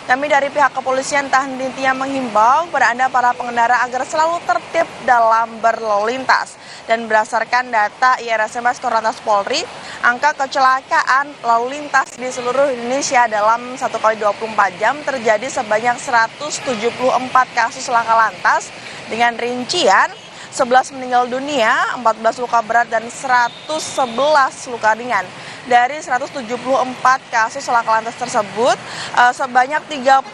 Kami dari pihak kepolisian tak henti-hentinya menghimbau kepada Anda para pengendara agar selalu tertib dalam berlalu lintas. Dan berdasarkan data IRSMS Korlantas Polri, angka kecelakaan lalu lintas di seluruh Indonesia dalam 1x24 jam terjadi sebanyak 174 kasus laka lantas dengan rincian 11 meninggal dunia, 14 luka berat, dan 111 luka ringan. Dari 174 kasus laka lantas tersebut, sebanyak 39%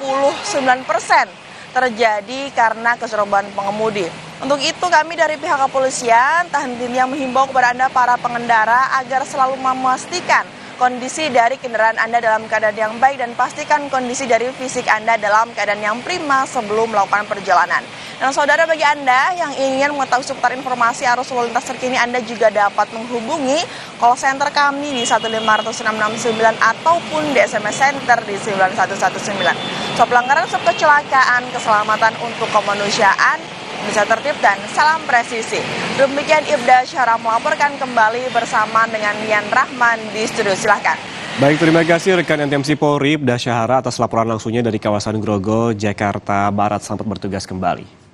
terjadi karena keserobaan pengemudi. Untuk itu kami dari pihak kepolisian tak henti-hentinya menghimbau kepada Anda para pengendara agar selalu memastikan kondisi dari kendaraan Anda dalam keadaan yang baik dan pastikan kondisi dari fisik Anda dalam keadaan yang prima sebelum melakukan perjalanan. Dan saudara, bagi Anda yang ingin mengetahui seputar informasi arus lalu lintas terkini, Anda juga dapat menghubungi call center kami di 15669 ataupun di SMS Center di 9119. So, pelanggaran sebab kecelakaan, keselamatan untuk kemanusiaan bisa tertib dan salam presisi. Demikian Ibda Syahra melaporkan kembali bersama dengan Yan Rahman di studio. Silahkan. Baik, terima kasih rekan NTMC Polri Ibda Syahra atas laporan langsungnya dari kawasan Grogol, Jakarta Barat. Selamat bertugas kembali.